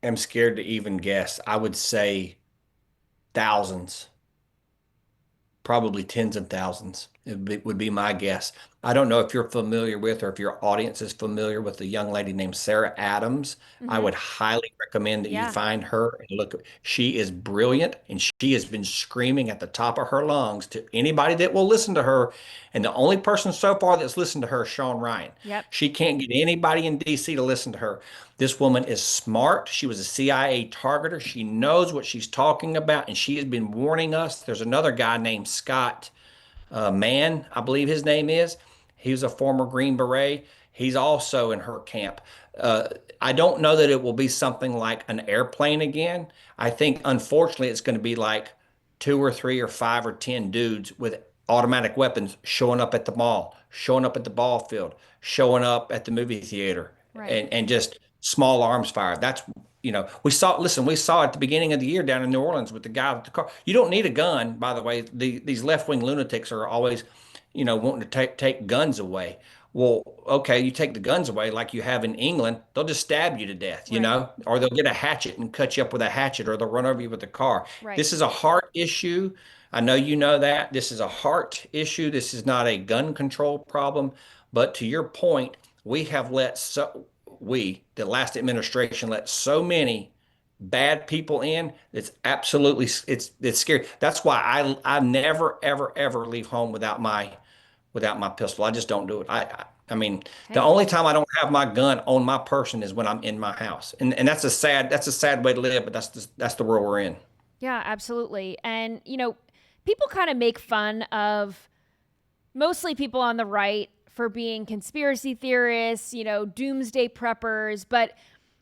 am scared to even guess. I would say thousands, probably tens of thousands. Would be my guess. I don't know if you're familiar with, or if your audience is familiar with, a young lady named Sarah Adams. I would highly recommend that you find her and look. She is brilliant, and she has been screaming at the top of her lungs to anybody that will listen to her. And the only person so far that's listened to her is Sean Ryan. Yep. She can't get anybody in DC to listen to her. This woman is smart. She was a CIA targeter. She knows what she's talking about, and she has been warning us. There's another guy named Scott Mann, I believe his name is. He was a former Green Beret. He's also in her camp. I don't know that it will be something like an airplane again. I think, unfortunately, it's going to be like 2 or 3 or 5 or 10 dudes with automatic weapons showing up at the mall, showing up at the ball field, showing up at the movie theater, and just small arms fire. That's, we saw at the beginning of the year down in New Orleans with the guy with the car. You don't need a gun, by the way. These left-wing lunatics are always, wanting to take guns away. Well, okay, you take the guns away like you have in England, they'll just stab you to death, or they'll get a hatchet and cut you up with a hatchet, or they'll run over you with a car. Right. This is a heart issue. I know you know that. This is a heart issue. This is not a gun control problem. But to your point, the last administration let so many bad people in. It's absolutely, it's scary. That's why I never, ever, ever leave home without my pistol. I just don't do it. I mean, the only time I don't have my gun on my person is when I'm in my house. And that's a sad way to live, but that's the world we're in. Yeah, absolutely. And, people kind of make fun of mostly people on the right for being conspiracy theorists, doomsday preppers. But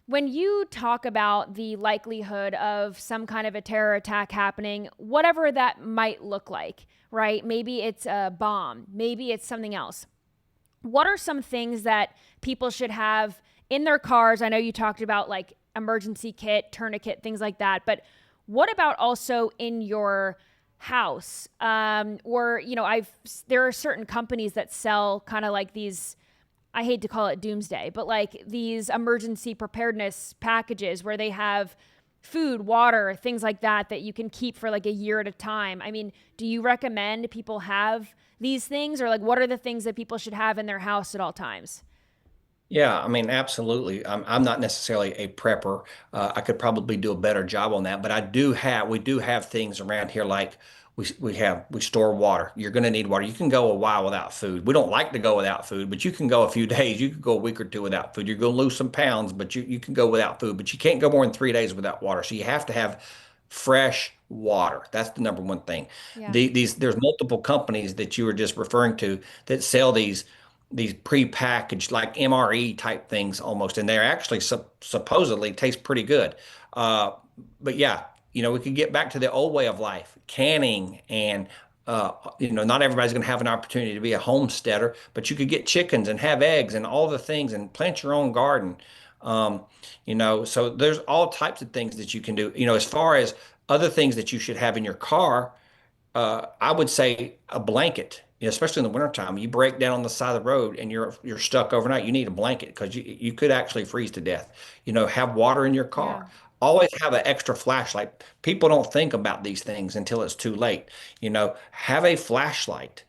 when you talk about the likelihood of some kind of a terror attack happening, whatever that might look like, right? Maybe it's a bomb, maybe it's something else. What are some things that people should have in their cars? I know you talked about like emergency kit, tourniquet, things like that. But what about also in your house? Or, there are certain companies that sell kind of like these, I hate to call it doomsday, but like these emergency preparedness packages where they have food, water, things like that you can keep for like a year at a time. I mean, do you recommend people have these things, or like what are the things that people should have in their house at all times? Yeah, I mean, absolutely. I'm not necessarily a prepper. I could probably do a better job on that, but we do have things around here like we store water. You're going to need water. You can go a while without food. We don't like to go without food, but you can go a few days. You can go a week or two without food. You're going to lose some pounds, but you can go without food, but you can't go more than 3 days without water. So you have to have fresh water. That's the number one thing. Yeah. There's multiple companies that you were just referring to that sell these pre-packaged like MRE type things almost, and they're actually supposedly taste pretty good. But yeah, we could get back to the old way of life, canning, and not everybody's going to have an opportunity to be a homesteader, but you could get chickens and have eggs and all the things and plant your own garden. So there's all types of things that you can do. As far as other things that you should have in your car, I would say a blanket. Especially in the wintertime, you break down on the side of the road and you're stuck overnight. You need a blanket because you could actually freeze to death. Have water in your car. Yeah. Always have an extra flashlight. People don't think about these things until it's too late. Have a flashlight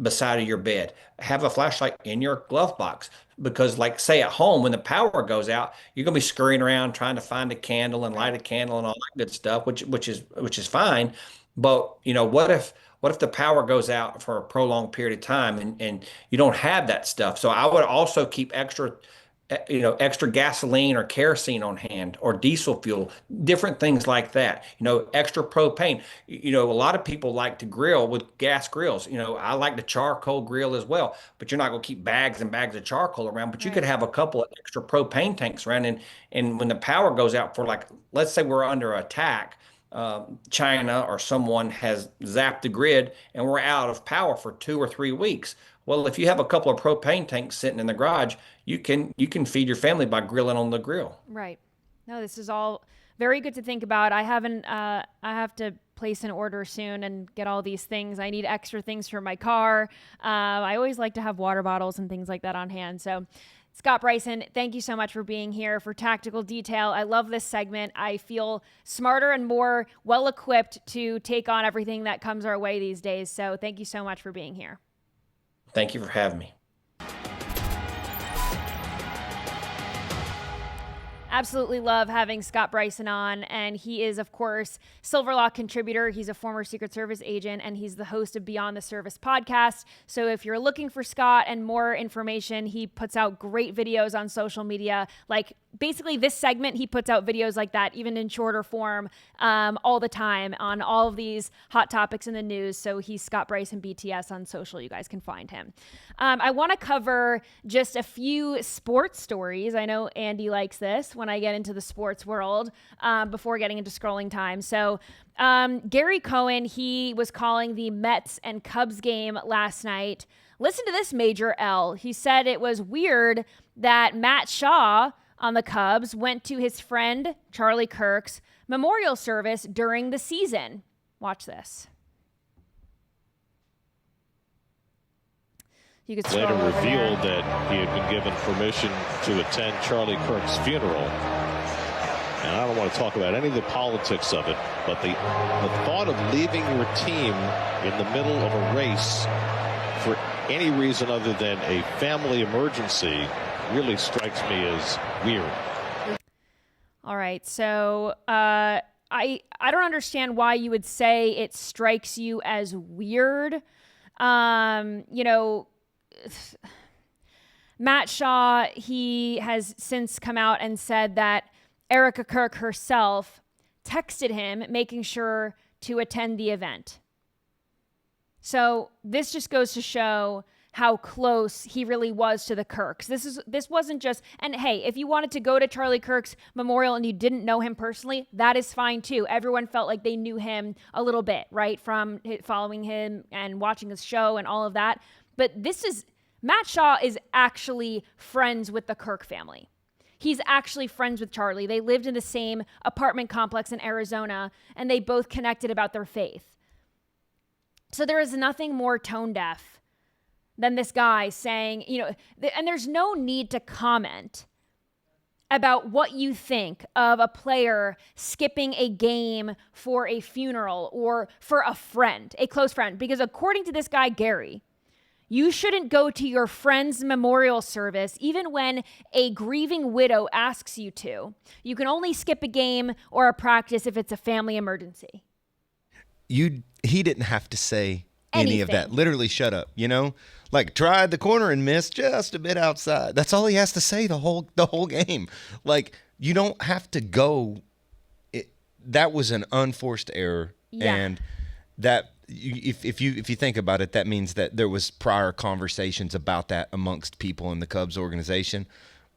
beside of your bed. Have a flashlight in your glove box, because like say at home, when the power goes out, you're gonna be scurrying around trying to find a candle and light a candle and all that good stuff, which is fine. But what if the power goes out for a prolonged period of time and you don't have that stuff? So I would also keep extra extra gasoline or kerosene on hand or diesel fuel, different things like that. Extra propane. A lot of people like to grill with gas grills. I like the charcoal grill as well, but you're not going to keep bags and bags of charcoal around, but you could have a couple of extra propane tanks around. And when the power goes out for, like, let's say we're under attack, China or someone has zapped the grid and we're out of power for 2 or 3 weeks. Well, if you have a couple of propane tanks sitting in the garage, you can feed your family by grilling on the grill. Right. No, this is all very good to think about. I have to place an order soon and get all these things. I need extra things for my car. I always like to have water bottles and things like that on hand. So, Scott Bryson, thank you so much for being here for Tactical Detail. I love this segment. I feel smarter and more well-equipped to take on everything that comes our way these days. So thank you so much for being here. Thank you for having me. Absolutely love having Scott Bryson on, and he is, of course, Silverloch contributor. He's a former Secret Service agent, and he's the host of Beyond the Service podcast. So if you're looking for Scott and more information, he puts out great videos on social media. Like, basically this segment, he puts out videos like that, even in shorter form, all the time on all of these hot topics in the news. So he's Scott Bryson BTS on social. You guys can find him. I want to cover just a few sports stories. I know Andy likes this when I get into the sports world before getting into scrolling time. So Gary Cohen, he was calling the Mets and Cubs game last night. Listen to this, Major L. He said it was weird that Matt Shaw on the Cubs went to his friend Charlie Kirk's memorial service during the season. Watch this. You could later revealed that he had been given permission to attend Charlie Kirk's funeral. And I don't want to talk about any of the politics of it, but the thought of leaving your team in the middle of a race for any reason other than a family emergency really strikes me as weird. All right, so I don't understand why you would say it strikes you as weird. Matt Shaw, he has since come out and said that Erica Kirk herself texted him making sure to attend the event. So this just goes to show how close he really was to the Kirks. This wasn't just, and hey, if you wanted to go to Charlie Kirk's memorial and you didn't know him personally, that is fine too. Everyone felt like they knew him a little bit, right? From following him and watching his show and all of that. But Matt Shaw is actually friends with the Kirk family. He's actually friends with Charlie. They lived in the same apartment complex in Arizona, and they both connected about their faith. So there is nothing more tone deaf than this guy saying, and there's no need to comment about what you think of a player skipping a game for a funeral or for a friend, a close friend, because according to this guy, Gary, you shouldn't go to your friend's memorial service even when a grieving widow asks you to. You can only skip a game or a practice if it's a family emergency. He didn't have to say any of that. Literally, shut up, Like, tried the corner and missed just a bit outside. That's all he has to say the whole game. Like, you don't have to go. That was an unforced error. Yeah. And that if you think about it, that means that there was prior conversations about that amongst people in the Cubs organization,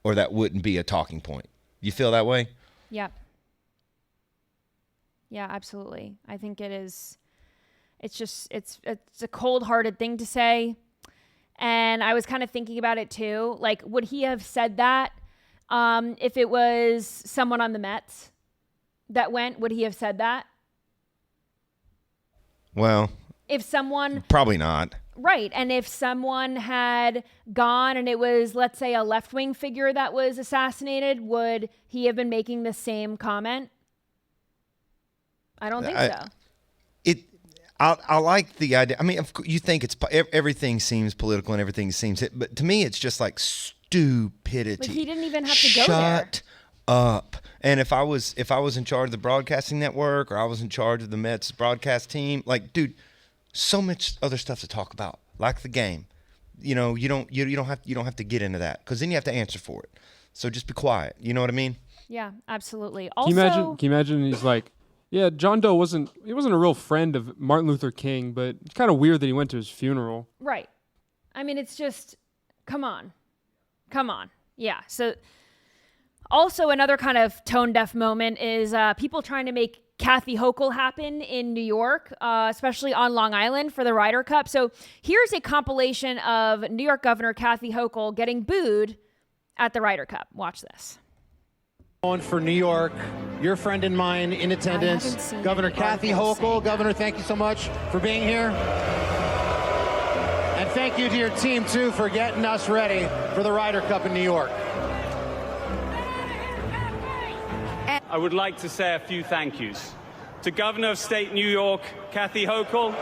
or that wouldn't be a talking point. You feel that way? Yeah. Yeah, absolutely. I think it is. It's a cold-hearted thing to say. And I was kind of thinking about it too. Like, would he have said that if it was someone on the Mets that went? Would he have said that? Well, if someone... Probably not. Right. And if someone had gone and it was, let's say, a left-wing figure that was assassinated, would he have been making the same comment? I don't think so. I like the idea. I mean, you think everything seems political and everything seems, but to me, it's just like stupidity. Like, he didn't even have to go there. Shut up. And if I was in charge of the broadcasting network, or I was in charge of the Mets broadcast team, like, dude, so much other stuff to talk about, like the game. you don't have to get into that, because then you have to answer for it. So just be quiet. You know what I mean? Yeah, absolutely. Also, can you imagine he's like, yeah, John Doe wasn't a real friend of Martin Luther King, but it's kind of weird that he went to his funeral. Right. I mean, it's just, come on. Yeah. So also another kind of tone deaf moment is people trying to make Kathy Hochul happen in New York, especially on Long Island for the Ryder Cup. So here's a compilation of New York Governor Kathy Hochul getting booed at the Ryder Cup. Watch this. For New York, your friend and mine in attendance, Governor Kathy Hochul. Governor, thank you so much for being here. And thank you to your team, too, for getting us ready for the Ryder Cup in New York. I would like to say a few thank yous to Governor of State New York, Kathy Hochul.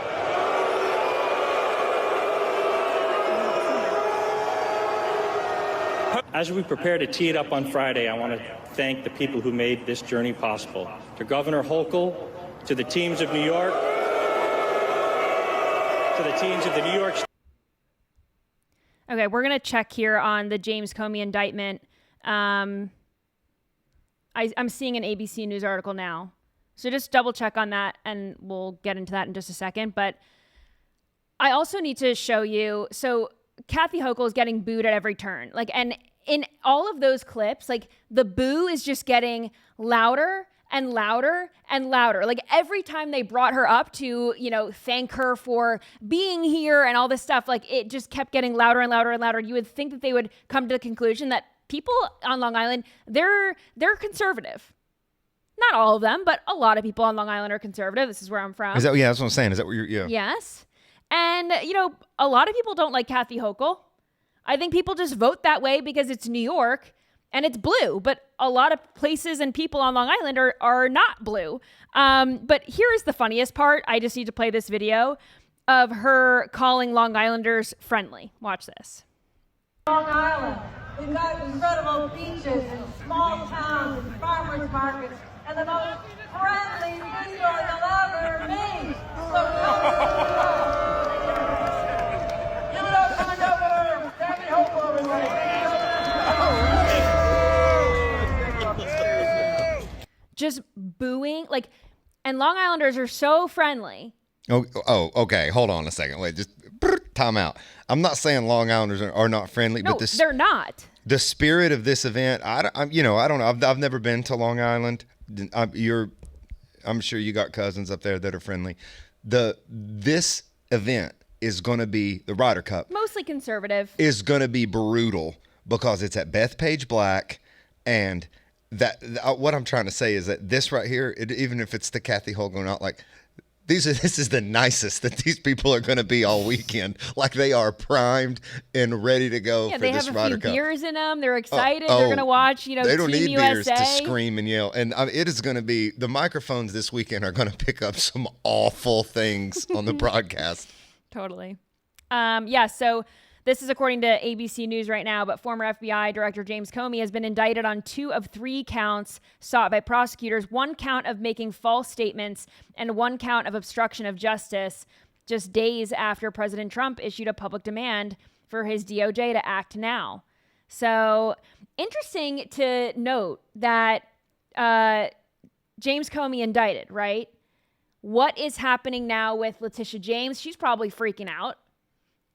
As we prepare to tee it up on Friday, I want to thank the people who made this journey possible. To Governor Hochul, to the teams of New York, to the teams of the New York. Okay, we're going to check here on the James Comey indictment. I'm seeing an ABC News article now. So just double check on that, and we'll get into that in just a second. But I also need to show you, so Kathy Hochul is getting booed at every turn. And in all of those clips, the boo is just getting louder and louder and louder. Every time they brought her up to, thank her for being here and all this stuff, it just kept getting louder and louder and louder. You would think that they would come to the conclusion that people on Long Island, they're conservative. Not all of them, but a lot of people on Long Island are conservative. This is where I'm from. Yeah, that's what I'm saying. Is that where you're, yeah. Yes. And, a lot of people don't like Kathy Hochul. I think people just vote that way because it's New York and it's blue. But a lot of places and people on Long Island are not blue. But here is the funniest part. I just need to play this video of her calling Long Islanders friendly. Watch this. Long Island, we've got incredible beaches and small towns and farmers markets and the most friendly people you'll ever meet. So give it up for the governor, Kathy Hochul, everybody. Just booing, and Long Islanders are so friendly. Oh, okay. Hold on a second. Wait, just time out. I'm not saying Long Islanders are not friendly, no, but they're not. The spirit of this event, I don't know. I've never been to Long Island. I'm sure you got cousins up there that are friendly. This event is going to be the Ryder Cup. Mostly conservative. Is going to be brutal because it's at Bethpage Black, and what I'm trying to say is that this right here, even if it's the Kathy Hochul, not this is the nicest that these people are going to be all weekend. They are primed and ready to go for this Ryder Cup. They have a few beers in them. They're excited. They're going to watch, they don't Team need USA. beers to scream and yell. And it is going to be, the microphones this weekend are going to pick up some awful things on the broadcast. Totally. So this is according to ABC News right now, but former FBI Director James Comey has been indicted on 2 of 3 counts sought by prosecutors, 1 count of making false statements and 1 count of obstruction of justice, just days after President Trump issued a public demand for his DOJ to act now. So interesting to note that James Comey indicted, right? What is happening now with Letitia James? She's probably freaking out.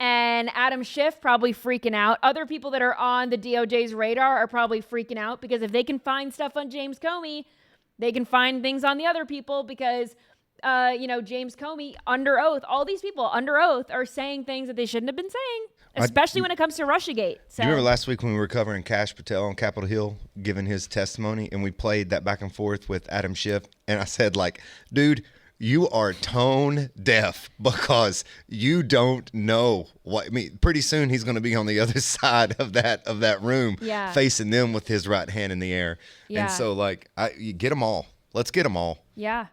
And Adam Schiff probably freaking out. Other people that are on the DOJ's radar are probably freaking out because if they can find stuff on James Comey, they can find things on the other people because, James Comey, under oath, all these people under oath are saying things that they shouldn't have been saying, especially when it comes to Russiagate. So. Do you remember last week when we were covering Kash Patel on Capitol Hill giving his testimony and we played that back and forth with Adam Schiff? And I said, dude, you are tone deaf because you don't know what. Pretty soon he's going to be on the other side of that room, facing them with his right hand in the air. Yeah. And so, you get them all. Let's get them all. Yeah.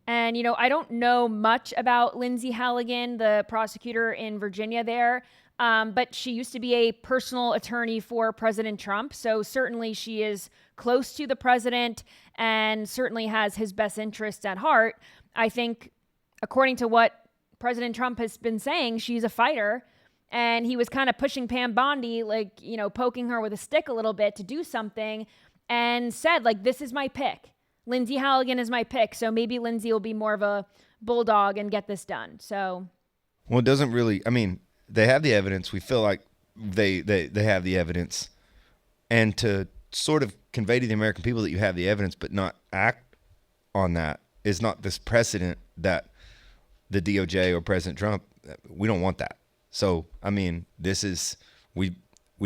And, I don't know much about Lindsay Halligan, the prosecutor in Virginia there, but she used to be a personal attorney for President Trump. So certainly she is close to the president and certainly has his best interests at heart. I think, according to what President Trump has been saying, she's a fighter And he was kind of pushing Pam Bondi, like, poking her with a stick a little bit to do something, and said, like, this is my pick. Lindsey Halligan is my pick. So maybe Lindsey will be more of a bulldog and get this done. So. Well, it doesn't really, I mean, they have the evidence. We feel like they have the evidence. And to sort of convey to the American people that you have the evidence but not act on that is not this precedent that the DOJ or President Trump, we don't want that. So, I mean, this is, we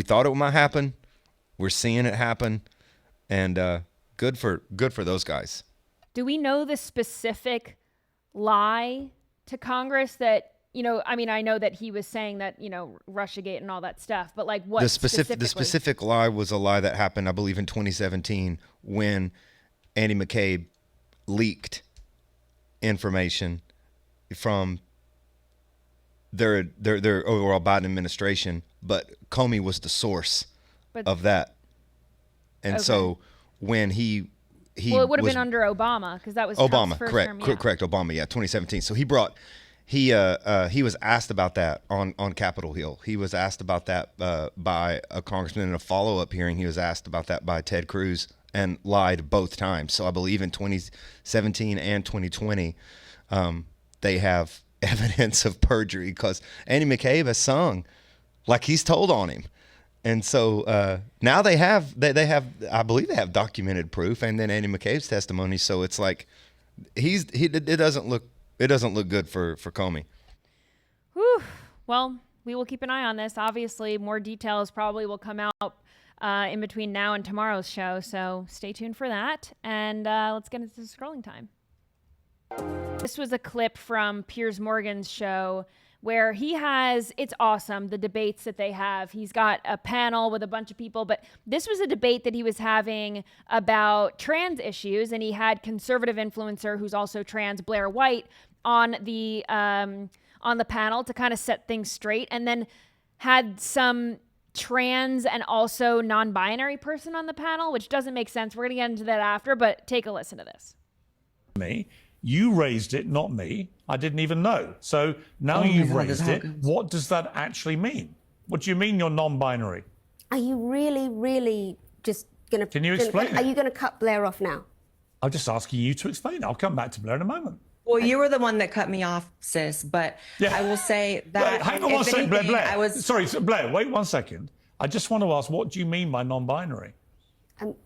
thought it might happen. We're seeing it happen. And good for those guys. Do we know the specific lie to Congress that, I mean, I know that he was saying that, Russiagate and all that stuff, but like what the specific lie was a lie that happened, I believe, in 2017 when Andy McCabe leaked information from their overall Biden administration, but Comey was the source of that. And so when he well, it would have been under Obama because that was Obama, Trump's first correct, term, yeah. correct, Obama, 2017. So he was asked about that on Capitol Hill. He was asked about that by a congressman in a follow-up hearing. He was asked about that by Ted Cruz and lied both times. So I believe in 2017 and 2020, they have evidence of perjury because Andy McCabe has sung like he's told on him. And so now they have, I believe they have documented proof, and then Andy McCabe's testimony. So it's like it doesn't look good for Comey. Whew. Well, we will keep an eye on this. Obviously, more details probably will come out in between now and tomorrow's show. So stay tuned for that. And let's get into the scrolling time. This was a clip from Piers Morgan's show where it's awesome, the debates that they have. He's got a panel with a bunch of people, but this was a debate that he was having about trans issues, and he had conservative influencer who's also trans, Blair White, on the panel to kind of set things straight, and then had some trans and also non-binary person on the panel, which doesn't make sense. We're going to get into that after, but take a listen to this. You raised it, not me. I didn't even know. So now you've raised it. What does that actually mean? What do you mean you're non-binary? Are you really, really just going to... Can you explain it? Are you going to cut Blair off now? I'm just asking you to explain it. I'll come back to Blair in a moment. Well, you were the one that cut me off, sis. But I will say that... Hang on one second, Blair. I was... Sorry, Blair, wait 1 second. I just want to ask, what do you mean by non-binary?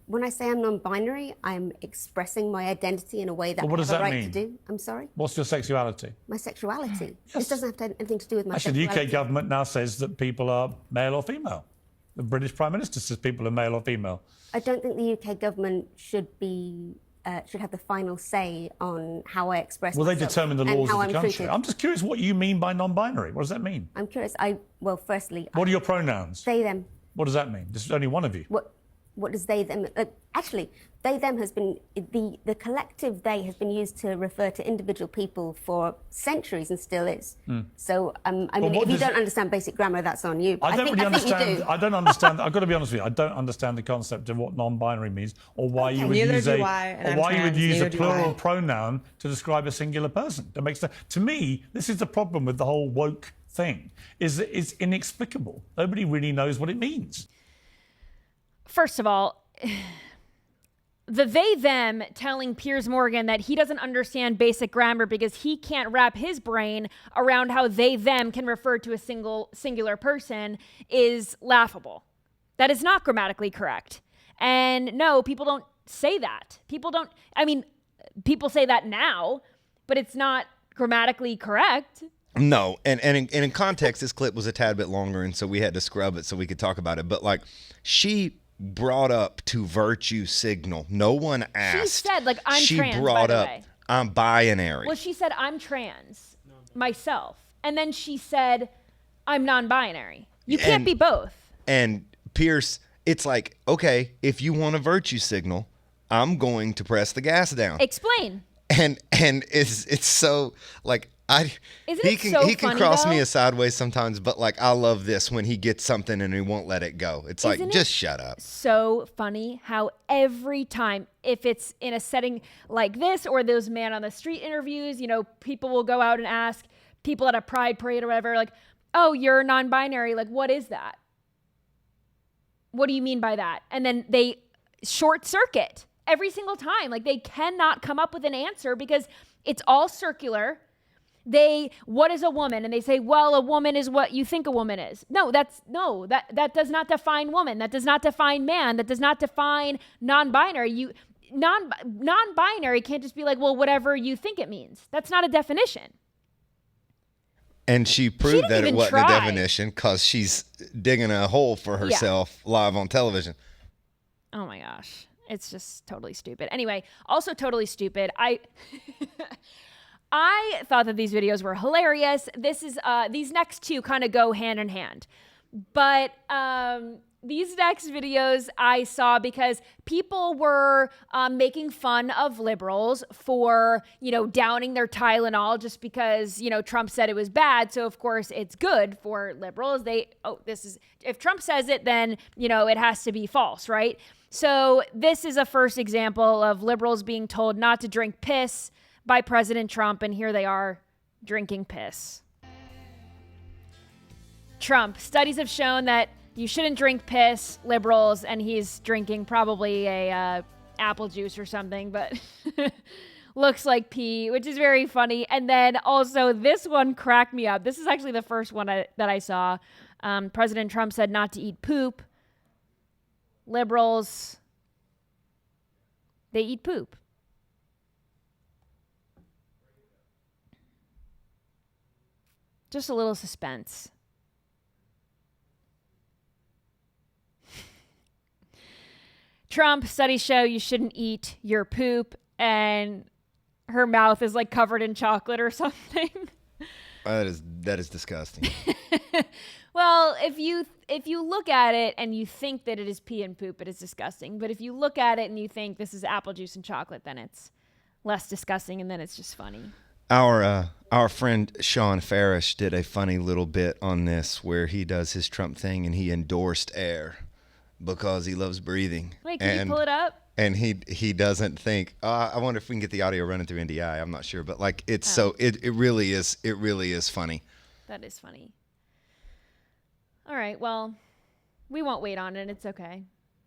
When I say I'm non-binary, I'm expressing my identity in a way that I have a right to do. I'm sorry? What's your sexuality? My sexuality. Yes. This doesn't have to have anything to do with my sexuality. Actually, the UK government now says that people are male or female. The British Prime Minister says people are male or female. I don't think the UK government should have the final say on how I express myself. Well, they determine the laws of the country. Treated. I'm just curious what you mean by non-binary. What does that mean? I'm curious. Firstly... What are your pronouns? They, them. What does that mean? There's only one of you. What does they, them... actually, they, them has been... The collective they has been used to refer to individual people for centuries and still is. So, I mean, if you don't understand basic grammar, that's on you. I don't really understand. You do. I don't understand. I've got to be honest with you. I don't understand the concept of what non-binary means or why you would use a plural pronoun to describe a singular person. That makes sense. To me, this is the problem with the whole woke thing, is that it's inexplicable. Nobody really knows what it means. First of all, the they, them telling Piers Morgan that he doesn't understand basic grammar because he can't wrap his brain around how they, them can refer to a singular person is laughable. That is not grammatically correct. And no, people don't say that. People say that now, but it's not grammatically correct. No, and in context, this clip was a tad bit longer, and so we had to scrub it so we could talk about it. But like, she brought up to virtue signal. No one asked. She said, like, I'm trans, She brought by the up, way. I'm binary. Well, she said, I'm trans myself. And then she said, I'm non-binary. You can't be both. And Pierce, it's like, okay, if you want a virtue signal, I'm going to press the gas down. Explain. And it's so, like, he can cross me sideways sometimes, but like I love this when he gets something and he won't let it go. It's like, just shut up. So funny how every time, if it's in a setting like this or those man on the street interviews, people will go out and ask people at a pride parade or whatever, like, oh, you're non-binary. Like, what is that? What do you mean by that? And then they short circuit every single time. Like, they cannot come up with an answer because it's all circular. What is a woman? And they say, well, a woman is what you think a woman is. That does not define woman. That does not define man. That does not define non-binary. Non-binary can't just be like, well, whatever you think it means. That's not a definition. And she proved that it wasn't a definition because she's digging a hole for herself live on television. Oh my gosh. It's just totally stupid. Anyway, also totally stupid. I thought that these videos were hilarious. These next two kind of go hand in hand. But these next videos I saw because people were making fun of liberals for, downing their Tylenol just because, Trump said it was bad. So, of course, it's good for liberals. If Trump says it, then, it has to be false, right? So this is a first example of liberals being told not to drink piss by President Trump. And here they are drinking piss. Trump, studies have shown that you shouldn't drink piss, liberals, and he's drinking probably a apple juice or something, but looks like pee, which is very funny. And then also this one cracked me up. This is actually the first one that I saw. President Trump said not to eat poop. Liberals, they eat poop. Just a little suspense. Trump, studies show you shouldn't eat your poop, and her mouth is like covered in chocolate or something. That is disgusting. Well, if you look at it and you think that it is pee and poop, it is disgusting. But if you look at it and you think this is apple juice and chocolate, then it's less disgusting, and then it's just funny. Our friend Sean Farish did a funny little bit on this where he does his Trump thing and he endorsed air because he loves breathing. Wait, can you pull it up? And he doesn't think. I wonder if we can get the audio running through NDI. I'm not sure, but like it really is funny. That is funny. All right, well, we won't wait on it. It's okay.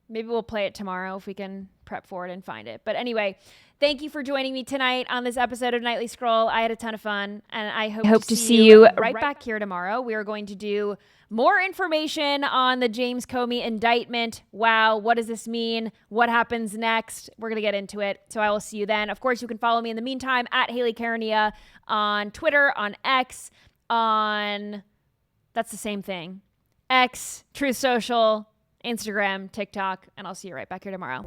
Maybe we'll play it tomorrow if we can prep for it and find it. But anyway, thank you for joining me tonight on this episode of Nightly Scroll. I had a ton of fun, and I hope to see you right back here tomorrow. We are going to do more information on the James Comey indictment. Wow, what does this mean? What happens next? We're going to get into it, so I will see you then. Of course, you can follow me in the meantime at Hayley Caronia on Twitter, on X, that's the same thing, X, Truth Social, Instagram, TikTok, and I'll see you right back here tomorrow.